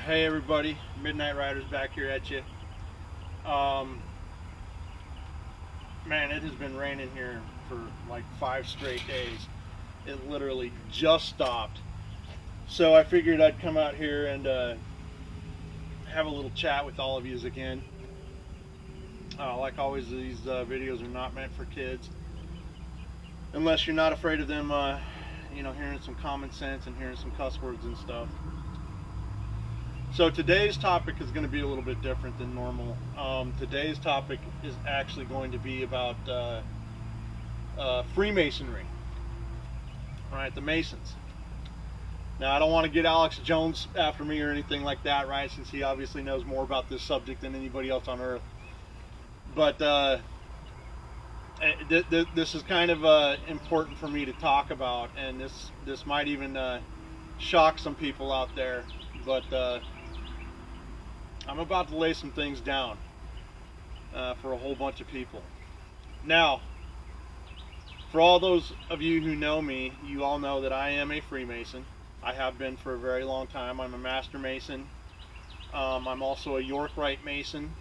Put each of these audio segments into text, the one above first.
Hey everybody, Midnight Riders back here at you. Um, Man, it has been raining here for like 5 straight days. It literally just stopped. So I figured I'd come out here and have a little chat with all of you again. Like always, these videos are not meant for kids, unless you're not afraid of them, hearing some common sense and hearing some cuss words and stuff. So today's topic is going to be a little bit different than normal. Today's topic is actually going to be about Freemasonry, right? The Masons. Now, I don't want to get Alex Jones after me or anything like that, right? Since he obviously knows more about this subject than anybody else on earth. But this is kind of important for me to talk about, and this might even shock some people out there. But I'm about to lay some things down for a whole bunch of people. Now, for all those of you who know me, you all know that I am a Freemason. I have been for a very long time. I'm a Master Mason. I'm also a York Rite Mason,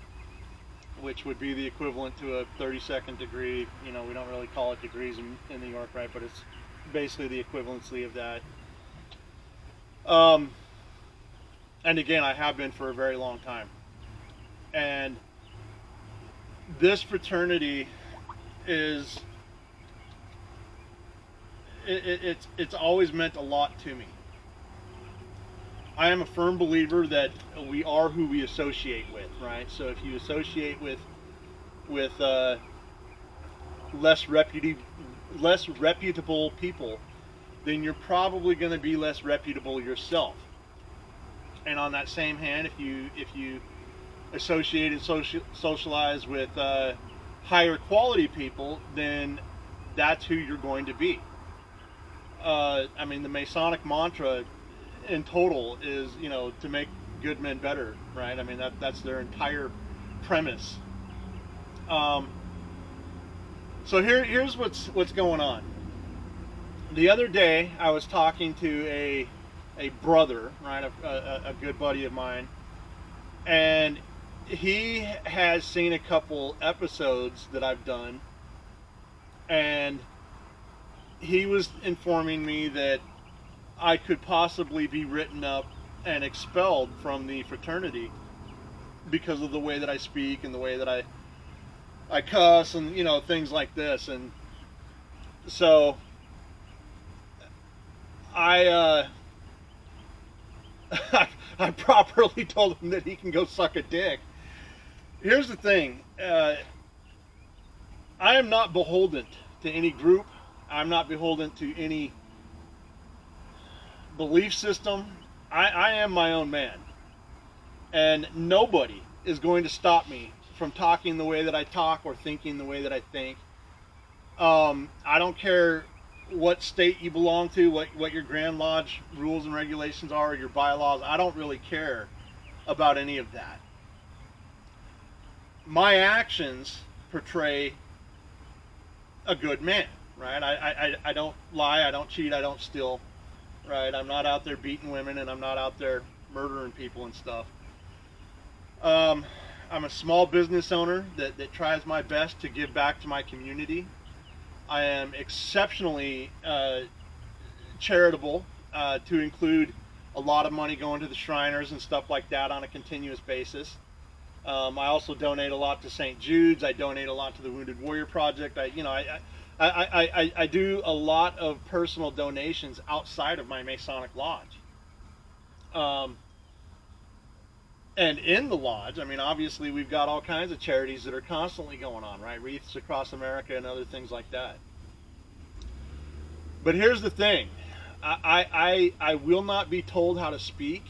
which would be the equivalent to a 32nd degree. We don't really call it degrees in the York Rite, but it's basically the equivalency of that. And again, I have been for a very long time. And this fraternity is, it's always meant a lot to me. I am a firm believer that we are who we associate with, right? So if you associate with less reputable people, then you're probably going to be less reputable yourself. And on that same hand, if you associate and socialize with higher quality people, then that's who you're going to be. The Masonic mantra in total is, to make good men better, right? That's their entire premise. So here's what's going on. The other day, I was talking to a brother, right, a good buddy of mine, and he has seen a couple episodes that I've done, and he was informing me that I could possibly be written up and expelled from the fraternity because of the way that I speak and the way that I cuss and things like this. And so I I properly told him that he can go suck a dick. Here's the thing. I am not beholden to any group. I'm not beholden to any belief system. I am my own man. And nobody is going to stop me from talking the way that I talk or thinking the way that I think. I don't care what state you belong to, what your Grand Lodge rules and regulations are, or your bylaws. I don't really care about any of that. My actions portray a good man, right? I don't lie, I don't cheat, I don't steal, right? I'm not out there beating women, and I'm not out there murdering people and stuff. I'm a small business owner that tries my best to give back to my community. I am exceptionally charitable, to include a lot of money going to the Shriners and stuff like that on a continuous basis. I also donate a lot to St. Jude's. I donate a lot to the Wounded Warrior Project. I do a lot of personal donations outside of my Masonic lodge. And in the lodge, obviously we've got all kinds of charities that are constantly going on, right? Wreaths Across America and other things like that. But here's the thing. I will not be told how to speak.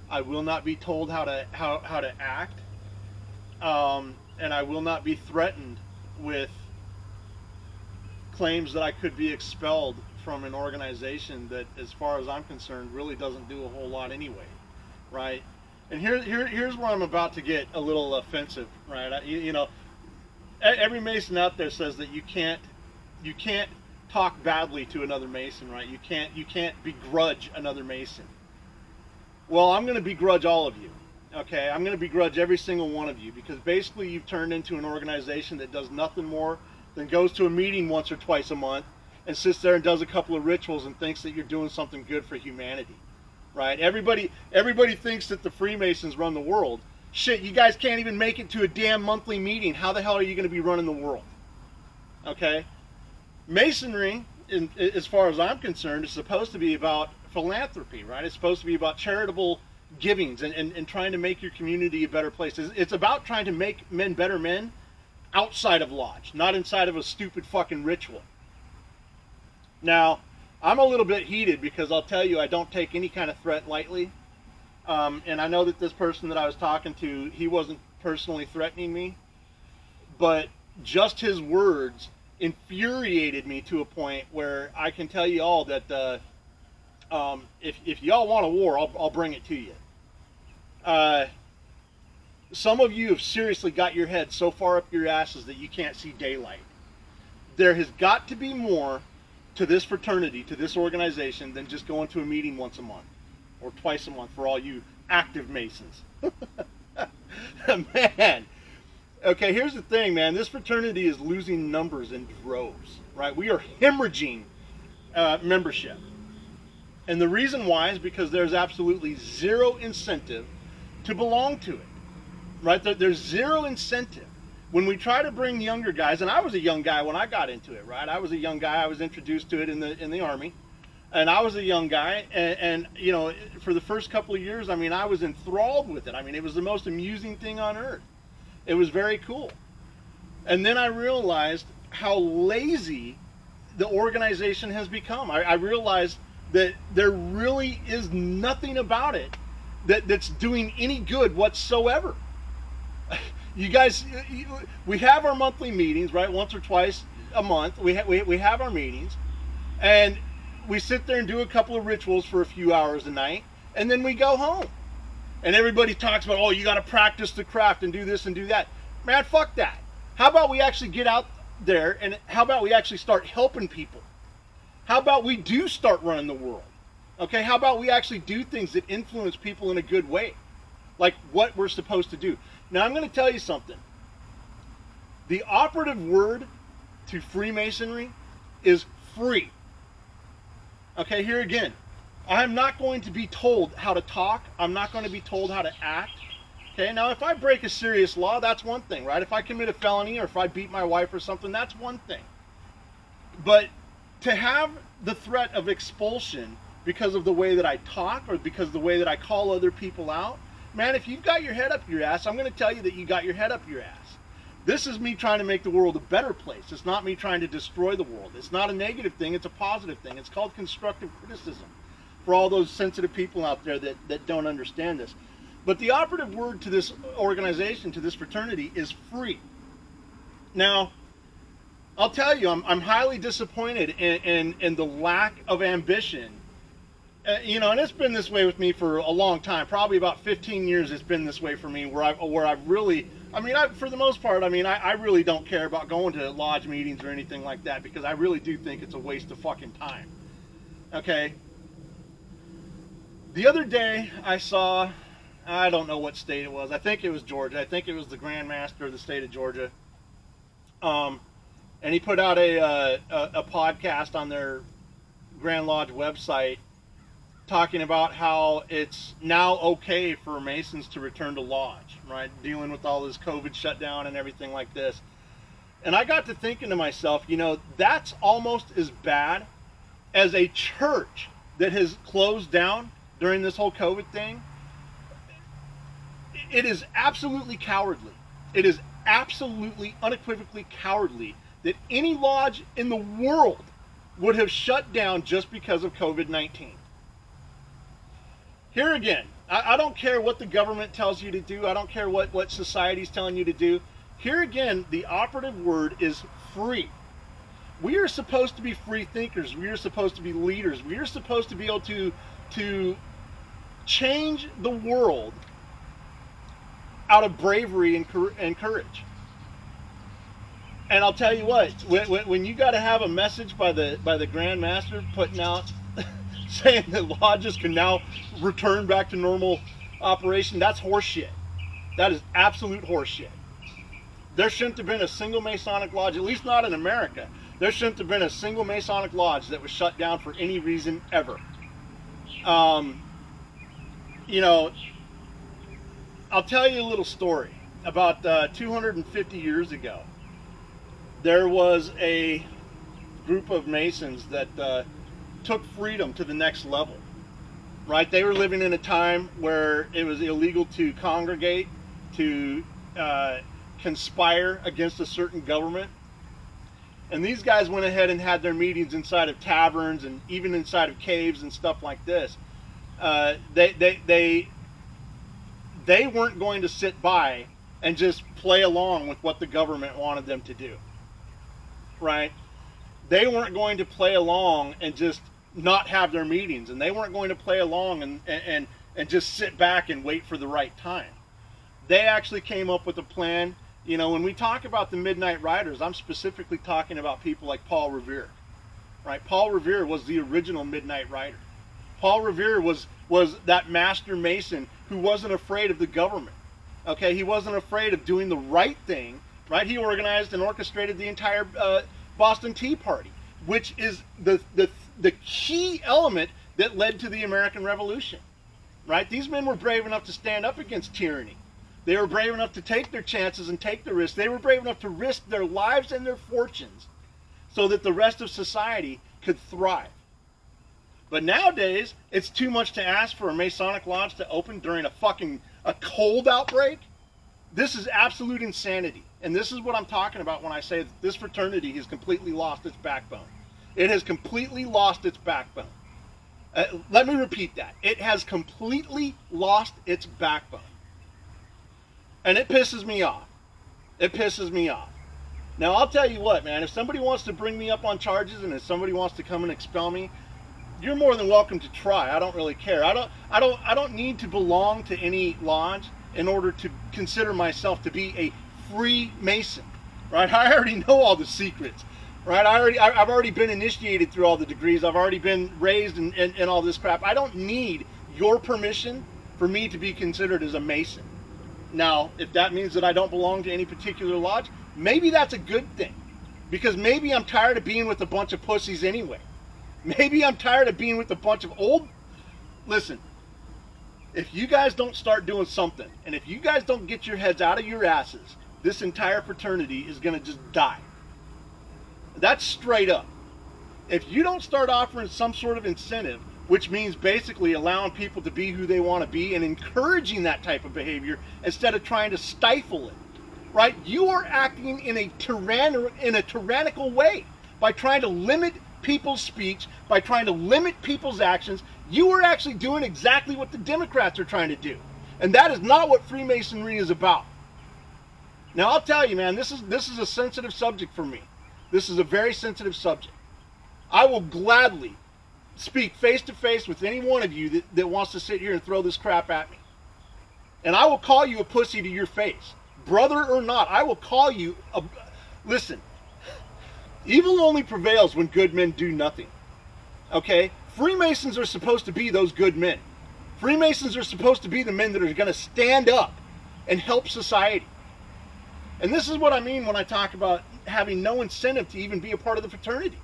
I will not be told how to act. And I will not be threatened with claims that I could be expelled from an organization that, as far as I'm concerned, really doesn't do a whole lot anyway, right? And here's where I'm about to get a little offensive, right? Every Mason out there says that you can't talk badly to another Mason, right? You can't begrudge another Mason. Well, I'm going to begrudge all of you. Okay, I'm going to begrudge every single one of you, because basically you've turned into an organization that does nothing more than goes to a meeting once or twice a month and sits there and does a couple of rituals and thinks that you're doing something good for humanity, right? Everybody thinks that the Freemasons run the world. Shit, you guys can't even make it to a damn monthly meeting. How the hell are you going to be running the world? Okay, Masonry, as far as I'm concerned, is supposed to be about philanthropy, right? It's supposed to be about charitable givings and trying to make your community a better place. It's about trying to make men better men outside of lodge, not inside of a stupid fucking ritual. Now, I'm a little bit heated because I'll tell you, I don't take any kind of threat lightly. And I know that this person that I was talking to, he wasn't personally threatening me, but just his words infuriated me to a point where I can tell you all that if y'all want a war, I'll bring it to you. Some of you have seriously got your head so far up your asses that you can't see daylight. There has got to be more to this fraternity, to this organization, than just going to a meeting once a month or twice a month for all you active Masons. Man. Okay, here's the thing, man. This fraternity is losing numbers in droves, right? We are hemorrhaging membership. And the reason why is because there's absolutely zero incentive to belong to it, right? There's zero incentive. When we try to bring younger guys, and I was a young guy when I got into it, right? I was a young guy. I was introduced to it in the Army. And I was a young guy, and you know, for the first couple of years, I mean, I was enthralled with it. I mean, it was the most amusing thing on earth. It was very cool. And then I realized how lazy the organization has become. I realized that there really is nothing about it that's doing any good whatsoever. You guys, we have our monthly meetings, right? Once or twice a month, we have our meetings, and we sit there and do a couple of rituals for a few hours a night, and then we go home. And everybody talks about, oh, you got to practice the craft and do this and do that. Man, fuck that. How about we actually get out there, and how about we actually start helping people? How about we do start running the world? Okay, how about we actually do things that influence people in a good way? Like what we're supposed to do. Now, I'm going to tell you something. The operative word to Freemasonry is free. Okay, here again. I'm not going to be told how to talk. I'm not going to be told how to act. Okay, now if I break a serious law, that's one thing, right? If I commit a felony or if I beat my wife or something, that's one thing. But to have the threat of expulsion because of the way that I talk or because of the way that I call other people out, man, if you've got your head up your ass, I'm going to tell you that you got your head up your ass. This is me trying to make the world a better place. It's not me trying to destroy the world. It's not a negative thing. It's a positive thing. It's called constructive criticism for all those sensitive people out there that don't understand this. But the operative word to this organization, to this fraternity, is free. Now, I'll tell you, I'm highly disappointed in the lack of ambition. You know, and it's been this way with me for a long time. Probably about 15 years it's been this way for me, where I've really, I mean, for the most part, I mean, I really don't care about going to lodge meetings or anything like that, because I really do think it's a waste of fucking time. Okay? The other day I saw, I don't know what state it was. I think it was Georgia. I think it was the Grand Master of the state of Georgia. And he put out a podcast on their Grand Lodge website talking about how it's now okay for Masons to return to lodge, right? Dealing with all this COVID shutdown and everything like this. And I got to thinking to myself, you know, that's almost as bad as a church that has closed down during this whole COVID thing. It is absolutely cowardly. It is absolutely, unequivocally cowardly that any lodge in the world would have shut down just because of COVID-19. Here again, I don't care what the government tells you to do. I don't care what society's telling you to do. Here again, the operative word is free. We are supposed to be free thinkers. We are supposed to be leaders. We are supposed to be able to change the world out of bravery and courage. And I'll tell you what, when you got to have a message by the Grand Master putting out saying that lodges can now return back to normal operation, that's horseshit. That is absolute horseshit. There shouldn't have been a single Masonic lodge, at least not in America. There shouldn't have been a single Masonic lodge that was shut down for any reason ever. You know, I'll tell you a little story. About 250 years ago, there was a group of Masons that took freedom to the next level. Right? They were living in a time where it was illegal to congregate, to conspire against a certain government. And these guys went ahead and had their meetings inside of taverns and even inside of caves and stuff like this. They weren't going to sit by and just play along with what the government wanted them to do. Right? They weren't going to play along and just not have their meetings, and they weren't going to play along and just sit back and wait for the right time. They actually came up with a plan. You know, when we talk about the Midnight Riders, I'm specifically talking about people like Paul Revere. Right? Paul Revere was the original Midnight Rider. Paul Revere was that master Mason who wasn't afraid of the government. Okay, he wasn't afraid of doing the right thing. Right? He organized and orchestrated the entire Boston Tea Party, which is the key element that led to the American Revolution. Right? These men were brave enough to stand up against tyranny. They were brave enough to take their chances and take the risks. They were brave enough to risk their lives and their fortunes so that the rest of society could thrive. But nowadays, it's too much to ask for a Masonic lodge to open during a cold outbreak. This is absolute insanity. And this is what I'm talking about when I say that this fraternity has completely lost its backbone. It has completely lost its backbone. Let me repeat that. It has completely lost its backbone. And it pisses me off. It pisses me off. Now, I'll tell you what, man. If somebody wants to bring me up on charges and if somebody wants to come and expel me, you're more than welcome to try. I don't really care. I don't need to belong to any lodge in order to consider myself to be a Freemason. Right? I already know all the secrets. Right? I've already been initiated through all the degrees. I've already been raised and all this crap. I don't need your permission for me to be considered as a Mason. Now, if that means that I don't belong to any particular lodge, maybe that's a good thing. Because maybe I'm tired of being with a bunch of pussies anyway. Maybe I'm tired of being with a bunch of old... Listen, if you guys don't start doing something, and if you guys don't get your heads out of your asses, this entire fraternity is going to just die. That's straight up. If you don't start offering some sort of incentive, which means basically allowing people to be who they want to be and encouraging that type of behavior instead of trying to stifle it, right? You are acting in a tyrannical way by trying to limit people's speech, by trying to limit people's actions. You are actually doing exactly what the Democrats are trying to do. And that is not what Freemasonry is about. Now, I'll tell you, man, this is a sensitive subject for me. This is a very sensitive subject. I will gladly speak face to face with any one of you that wants to sit here and throw this crap at me. And I will call you a pussy to your face. Brother or not, I will call you a... Listen, evil only prevails when good men do nothing. Okay? Freemasons are supposed to be those good men. Freemasons are supposed to be the men that are going to stand up and help society. And this is what I mean when I talk about having no incentive to even be a part of the fraternity.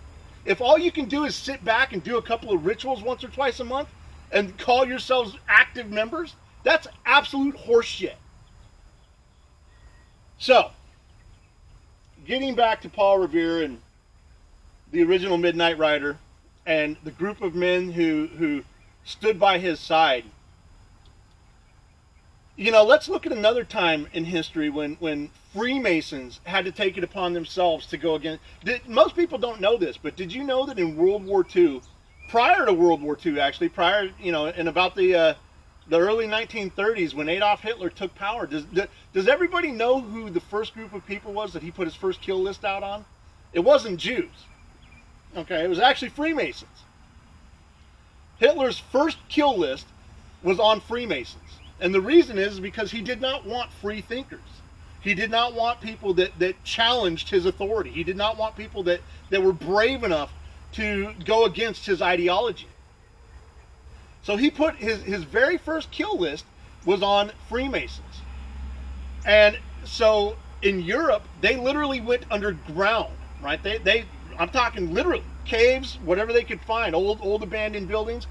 If all you can do is sit back and do a couple of rituals once or twice a month and call yourselves active members, that's absolute horseshit. So, getting back to Paul Revere and the original Midnight Rider and the group of men who stood by his side, you know, let's look at another time in history when Freemasons had to take it upon themselves to go against... Most people don't know this, but did you know that in World War II, prior to World War II actually, in about the early 1930s when Adolf Hitler took power, does everybody know who the first group of people was that he put his first kill list out on? It wasn't Jews. Okay, it was actually Freemasons. Hitler's first kill list was on Freemasons. And the reason is because he did not want free thinkers. He did not want people that challenged his authority. He did not want people that were brave enough to go against his ideology. So he put his very first kill list was on Freemasons. And so in Europe, they literally went underground, right? I'm talking literally caves, whatever they could find, old abandoned buildings.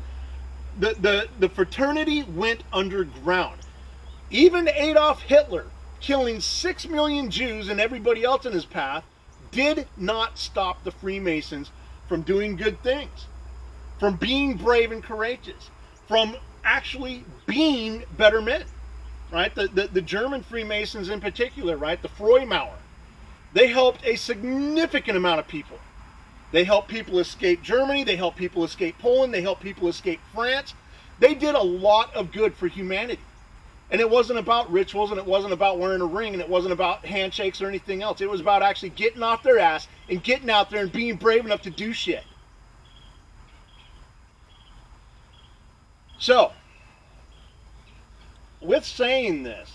The fraternity went underground. Even Adolf Hitler, killing 6 million Jews and everybody else in his path, did not stop the Freemasons from doing good things, from being brave and courageous, from actually being better men, right? The German Freemasons in particular, right? The Freimaurer, they helped a significant amount of people. They helped people escape Germany. They helped people escape Poland. They helped people escape France. They did a lot of good for humanity. And it wasn't about rituals, and it wasn't about wearing a ring, and it wasn't about handshakes or anything else. It was about actually getting off their ass and getting out there and being brave enough to do shit. So, with saying this,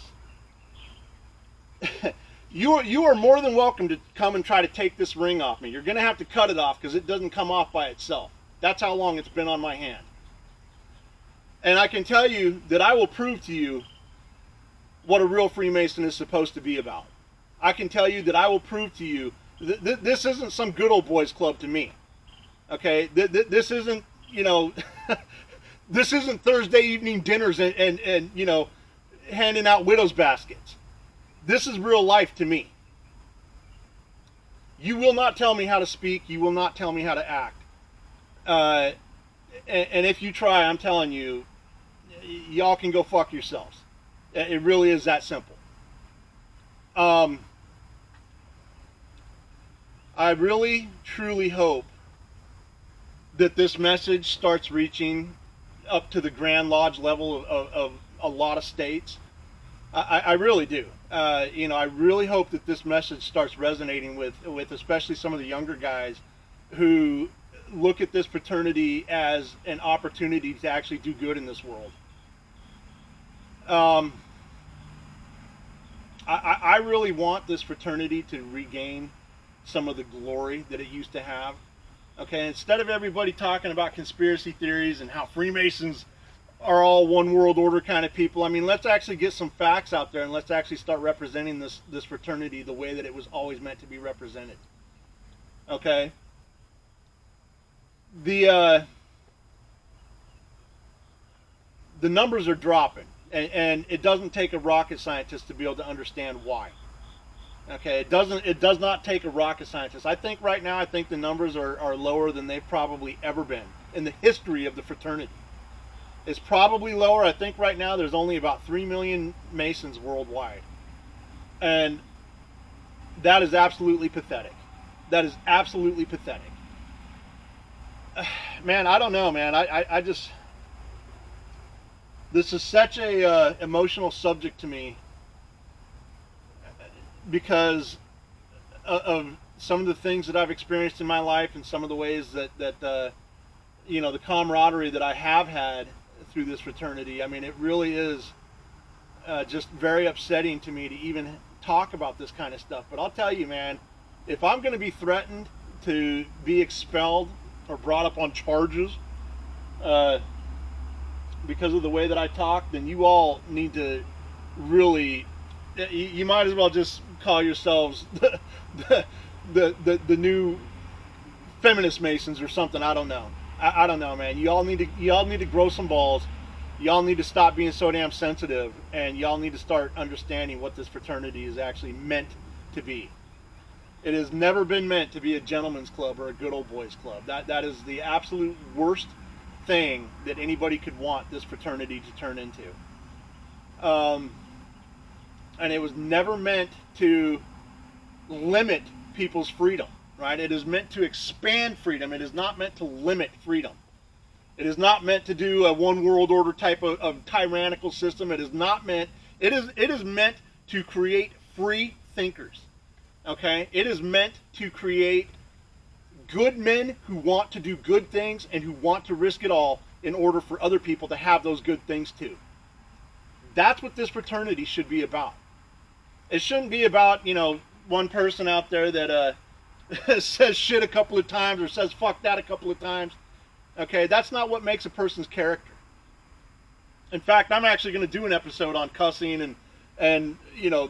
you are more than welcome to come and try to take this ring off me. You're going to have to cut it off because it doesn't come off by itself. That's how long it's been on my hand. And I can tell you that I will prove to you what a real Freemason is supposed to be about. I can tell you that I will prove to you that this isn't some good old boys club to me. Okay? This isn't, this isn't Thursday evening dinners and handing out widow's baskets. This is real life to me. You will not tell me how to speak. You will not tell me how to act. And if you try, I'm telling you, y'all can go fuck yourselves. It really is that simple. I really, truly hope that this message starts reaching up to the Grand Lodge level of a lot of states. I really do. I really hope that this message starts resonating with especially some of the younger guys who look at this fraternity as an opportunity to actually do good in this world. I really want this fraternity to regain some of the glory that it used to have. Okay, instead of everybody talking about conspiracy theories and how Freemasons are all one world order kind of people, I mean, let's actually get some facts out there and let's actually start representing this fraternity the way that it was always meant to be represented. Okay? The numbers are dropping, and it doesn't take a rocket scientist to be able to understand why. Okay, it does not take a rocket scientist. I think right now, the numbers are lower than they've probably ever been in the history of the fraternity. It's probably lower. I think right now there's only about 3 million Masons worldwide. And that is absolutely pathetic. That is absolutely pathetic. Man, I don't know, man. I just... This is such a emotional subject to me because of some of the things that I've experienced in my life and some of the ways that the camaraderie that I have had through this fraternity. I mean, it really is just very upsetting to me to even talk about this kind of stuff. But I'll tell you, man, if I'm going to be threatened to be expelled or brought up on charges because of the way that I talk, then you all need to really, you might as well just call yourselves the new feminist Masons or something. I don't know. I don't know, man. Y'all need to grow some balls. Y'all need to stop being so damn sensitive, and y'all need to start understanding what this fraternity is actually meant to be. It has never been meant to be a gentleman's club or a good old boys club. That is the absolute worst thing that anybody could want this fraternity to turn into. And it was never meant to limit people's freedom, right? It is meant to expand freedom. It is not meant to limit freedom. It is not meant to do a one world order type of tyrannical system. It is not meant, it is meant to create free thinkers. Okay? It is meant to create good men who want to do good things and who want to risk it all in order for other people to have those good things too. That's what this fraternity should be about. It shouldn't be about, one person out there that says shit a couple of times or says fuck that a couple of times. Okay, that's not what makes a person's character. In fact, I'm actually going to do an episode on cussing and you know,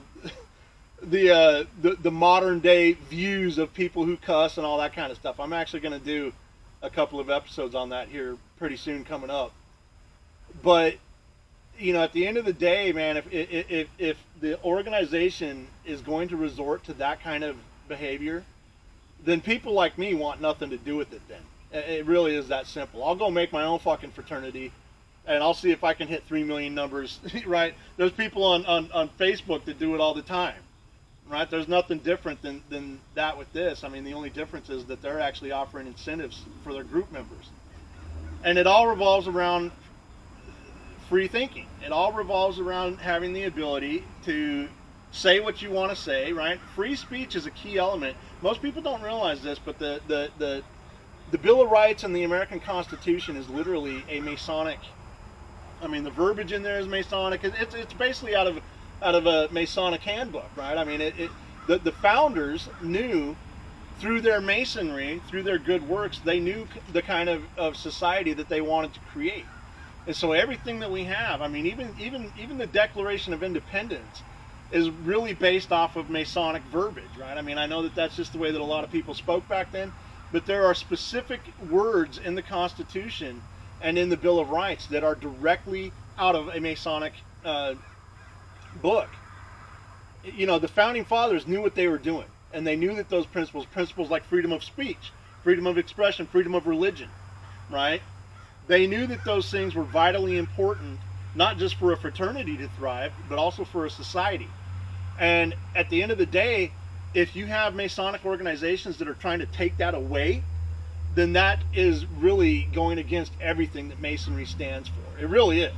the modern day views of people who cuss and all that kind of stuff. I'm actually going to do a couple of episodes on that here pretty soon coming up. But you know, at the end of the day, man, if the organization is going to resort to that kind of behavior, then people like me want nothing to do with it. Then it really is that simple. I'll go make my own fucking fraternity, and I'll see if I can hit 3 million numbers. Right? There's people on Facebook that do it all the time. Right? There's nothing different than that with this. I mean, the only difference is that they're actually offering incentives for their group members, and it all revolves around free thinking. It all revolves around having the ability to say what you want to say, right? Free speech is a key element. Most people don't realize this, but the Bill of Rights and the American Constitution is literally a Masonic. I mean, the verbiage in there is Masonic. It's basically out of a Masonic handbook, right? I mean, the founders knew through their Masonry, through their good works, they knew the kind of society that they wanted to create. And so everything that we have, I mean, even the Declaration of Independence is really based off of Masonic verbiage, right? I mean, I know that that's just the way that a lot of people spoke back then, but there are specific words in the Constitution and in the Bill of Rights that are directly out of a Masonic book. You know, the Founding Fathers knew what they were doing, and they knew that those principles like freedom of speech, freedom of expression, freedom of religion, right? They knew that those things were vitally important, not just for a fraternity to thrive, but also for a society. And at the end of the day, if you have Masonic organizations that are trying to take that away, then that is really going against everything that Masonry stands for. It really is.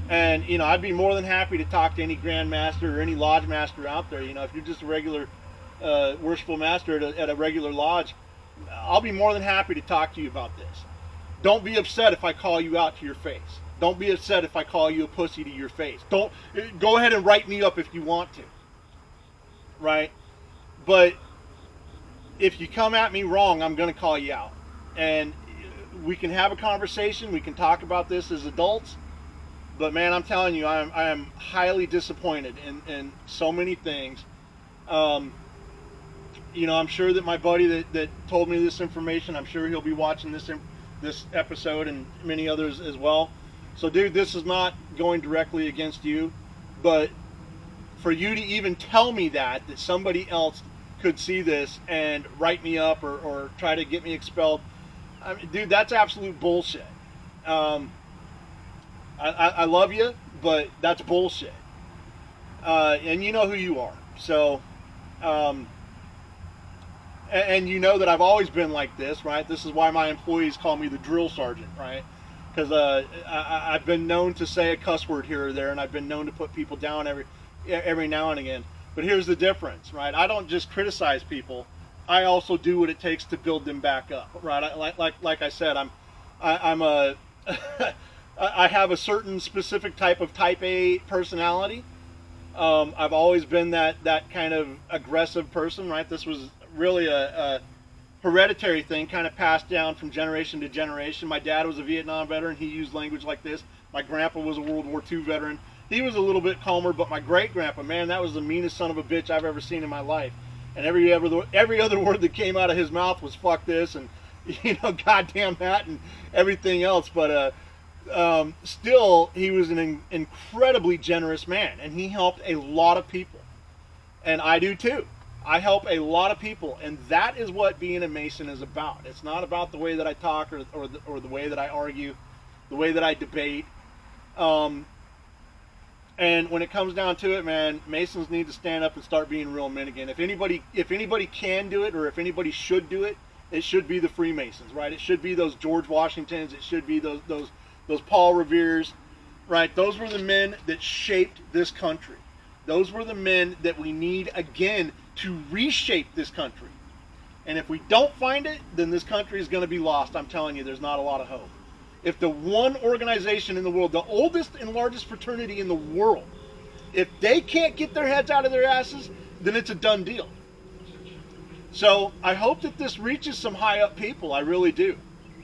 And, you know, I'd be more than happy to talk to any Grand Master or any Lodge Master out there. You know, if you're just a regular worshipful master at a regular lodge, I'll be more than happy to talk to you about this. Don't be upset if I call you out to your face. Don't be upset if I call you a pussy to your face. Don't go ahead and write me up if you want to. Right? But if you come at me wrong, I'm going to call you out. And we can have a conversation. We can talk about this as adults. But man, I'm telling you, I am highly disappointed in so many things. You know, I'm sure that my buddy that told me this information, I'm sure he'll be watching this episode and many others as well. So dude, this is not going directly against you, but for you to even tell me that somebody else could see this and write me up or try to get me expelled, I mean, dude, that's absolute bullshit. I love you, but that's bullshit. And you know who you are. So and you know that I've always been like this, right? This is why my employees call me the drill sergeant, right? Because I've been known to say a cuss word here or there, and I've been known to put people down every now and again. But here's the difference, right? I don't just criticize people. I also do what it takes to build them back up, right? Like I said, I have a certain specific type of Type A personality. I've always been that kind of aggressive person, right? This was really a hereditary thing, kind of passed down from generation to generation. My dad was a Vietnam veteran. He used language like this. My grandpa was a World War II veteran. He was a little bit calmer, but my great-grandpa, man, that was the meanest son of a bitch I've ever seen in my life. And every other word that came out of his mouth was fuck this and, you know, goddamn that and everything else. But still, he was an incredibly generous man, and he helped a lot of people. And I do too. I help a lot of people, and that is what being a Mason is about. It's not about the way that I talk or the way that I argue, the way that I debate. And when it comes down to it, man, Masons need to stand up and start being real men again. If anybody can do it, or if anybody should do it, it should be the Freemasons, right? It should be those George Washingtons. It should be those Paul Reveres, right? Those were the men that shaped this country. Those were the men that we need again to reshape this country. And if we don't find it, then this country is going to be lost. I'm telling you, there's not a lot of hope. If the one organization in the world, the oldest and largest fraternity in the world, if they can't get their heads out of their asses, then it's a done deal. So I hope that this reaches some high up people. I really do.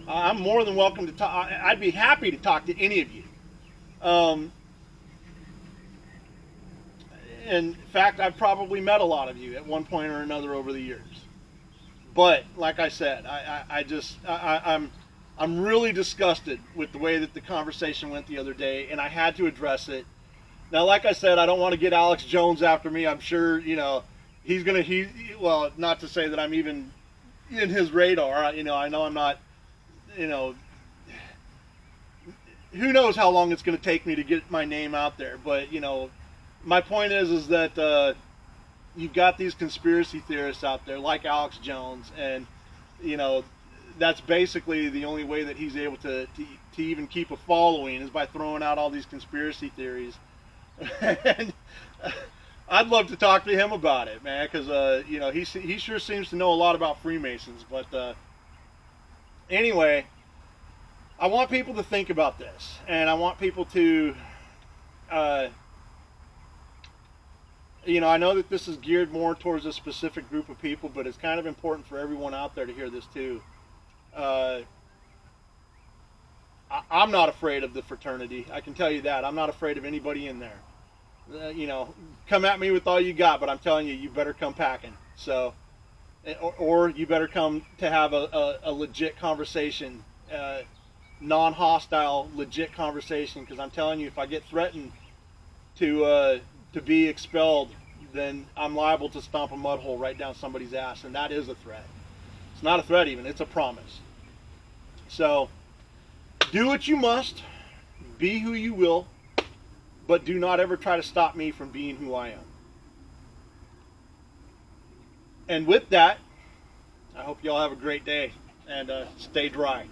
I'm more than welcome to talk. I'd be happy to talk to any of you. Um, in fact, I've probably met a lot of you at one point or another over the years. But like I said, I'm really disgusted with the way that the conversation went the other day, and I had to address it. Now, like I said, I don't want to get Alex Jones after me. I'm sure, he's gonna well, not to say that I'm even in his radar. I know I'm not. You know, who knows how long it's going to take me to get my name out there. But my point is that you've got these conspiracy theorists out there like Alex Jones, and that's basically the only way that he's able to even keep a following is by throwing out all these conspiracy theories. And I'd love to talk to him about it, man, because he sure seems to know a lot about Freemasons. But anyway, I want people to think about this, and I want people to, I know that this is geared more towards a specific group of people, but it's kind of important for everyone out there to hear this too. I'm not afraid of the fraternity. I can tell you that. I'm not afraid of anybody in there. Come at me with all you got, but I'm telling you, you better come packing. So, or you better come to have a legit conversation, non-hostile, legit conversation. Because I'm telling you, if I get threatened to be expelled, then I'm liable to stomp a mud hole right down somebody's ass, and that is a threat. It's not a threat even, it's a promise. So, do what you must, be who you will, but do not ever try to stop me from being who I am. And with that, I hope you all have a great day, and stay dry.